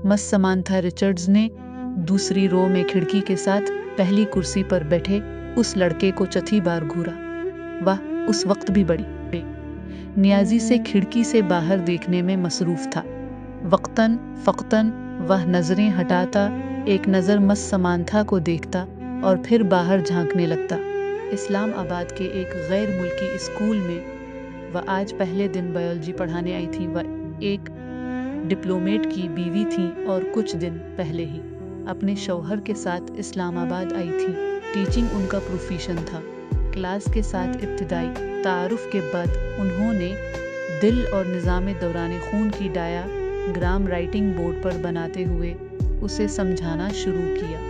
मस Samantha Richards ने दूसरी रो में खिड़की के साथ पहली कुर्सी पर बैठे उस लड़के को चौथी बार घूरा। वह उस वक्त भी बड़ी नियाजी से खिड़की से बाहर देखने में मसरूफ था। वक्तन फ़क्तन वह नज़रें हटाता, एक नज़र मस समांथा को देखता और फिर बाहर झांकने लगता। इस्लामाबाद के एक गैर मुल्की स्कूल में वह आज पहले दिन बायोलॉजी पढ़ाने आई थी। वह एक डिप्लोमेट की बीवी थी और कुछ दिन पहले ही अपने शौहर के साथ इस्लामाबाद आई थी। टीचिंग उनका प्रोफेशन था। क्लास के साथ इब्तिदाई तारुफ के बाद उन्होंने दिल और निज़ाम दौरान खून की डायाग्राम राइटिंग बोर्ड पर बनाते हुए उसे समझाना शुरू किया।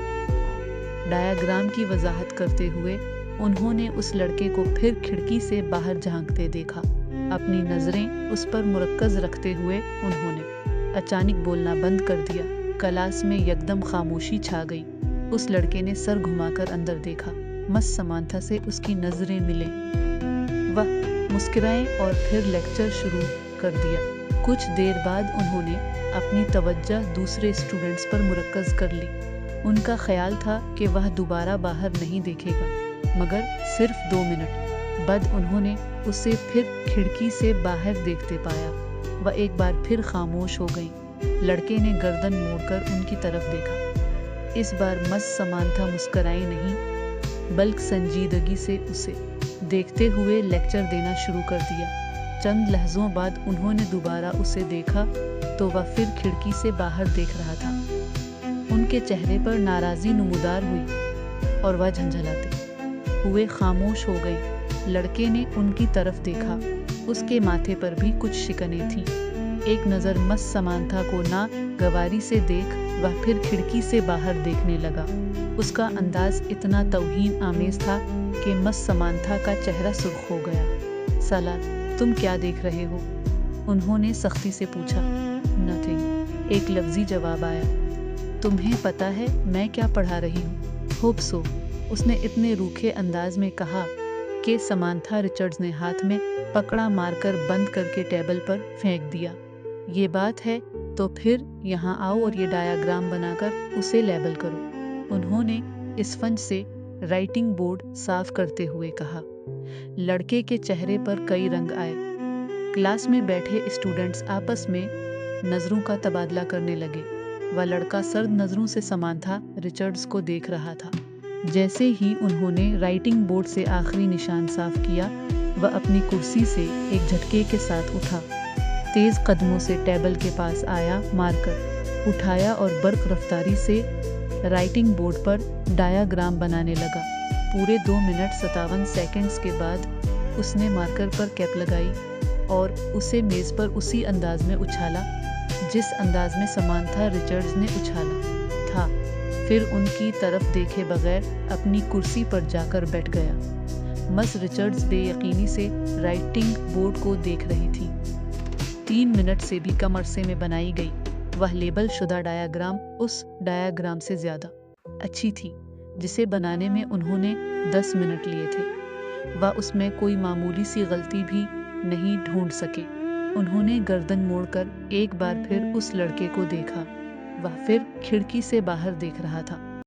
डायाग्राम की वजाहत करते हुए उन्होंने उस लड़के को फिर खिड़की से बाहर झांकते देखा। अपनी नज़रें उस पर मुरक्कज़ रखते हुए उन्होंने अचानक बोलना बंद कर दिया। क्लास में यकदम खामोशी छा गई। उस लड़के ने सर घुमाकर अंदर देखा। मस समांथा से उसकी नज़रें मिले। वह मुस्कुराए और फिर लेक्चर शुरू कर दिया। कुछ देर बाद उन्होंने अपनी तवज्जो दूसरे स्टूडेंट्स पर मुरक्कज़ कर ली। उनका ख्याल था कि वह दोबारा बाहर नहीं देखेगा, मगर सिर्फ 2 मिनट बाद उन्होंने उसे फिर खिड़की से बाहर देखते पाया। वह एक बार फिर खामोश हो गई। लड़के ने गर्दन मोड़कर उनकी तरफ देखा। इस बार मस समांथा मुस्कुराई नहीं, बल्कि संजीदगी से उसे देखते हुए लेक्चर देना शुरू कर दिया। चंद लहज़ों बाद उन्होंने दोबारा उसे देखा तो वह फिर खिड़की से बाहर देख रहा था। उनके चेहरे पर नाराज़ी नमूदार हुई और वह झंझलाते हुए खामोश हो गई। लड़के ने उनकी तरफ देखा। उसके माथे पर भी कुछ शिकनें थीं। एक नज़र मस समांथा को ना गवारी से देख वह फिर खिड़की से बाहर देखने लगा। उसका अंदाज इतना तौहीन आमेज था कि मस समांथा का चेहरा सुर्ख हो गया। साला, तुम क्या देख रहे हो? उन्होंने सख्ती से पूछा। नथिंग, एक लफ्ज़ी जवाब आया। तुम्हें पता है मैं क्या पढ़ा रही हूँ? होप सो, उसने इतने रूखे अंदाज में कहा कि समांथा रिचर्ड्स ने हाथ में पकड़ा मारकर बंद करके टेबल पर फेंक दिया। ये बात है तो फिर यहाँ आओ और ये डायाग्राम बनाकर उसे लेबल करो। उन्होंने इस फंज से राइटिंग बोर्ड साफ करते हुए कहा। लड़के के चेहरे पर कई रंग आए। क्लास में बैठे स्टूडेंट्स आपस में नज़रों का तबादला करने लगे। वह लड़का सर्द नज़रों से समांथा रिचर्ड्स को देख रहा था। जैसे ही उन्होंने राइटिंग बोर्ड से आखिरी निशान साफ किया, वह अपनी कुर्सी से एक झटके के साथ उठा। तेज़ कदमों से टेबल के पास आया, मार्कर उठाया और बर्क रफ्तारी से राइटिंग बोर्ड पर डायाग्राम बनाने लगा। पूरे 2 मिनट 57 सेकंड्स के बाद उसने मार्कर पर कैप लगाई और उसे मेज़ पर उसी अंदाज में उछाला जिस अंदाज में समांथा रिचर्ड्स ने उछाला था। फिर उनकी तरफ देखे बगैर अपनी कुर्सी पर जाकर बैठ गया। मस रिचर्ड्स बेयकीनी से राइटिंग बोर्ड को देख रही थी। 3 मिनट से भी कम अरसे में बनाई गई वह लेबल शुदा डायाग्राम उस डायाग्राम से ज़्यादा अच्छी थी जिसे बनाने में उन्होंने 10 मिनट लिए थे। वह उसमें कोई मामूली सी गलती भी नहीं ढूंढ सके। उन्होंने गर्दन मोड़कर एक बार फिर उस लड़के को देखा। वह फिर खिड़की से बाहर देख रहा था।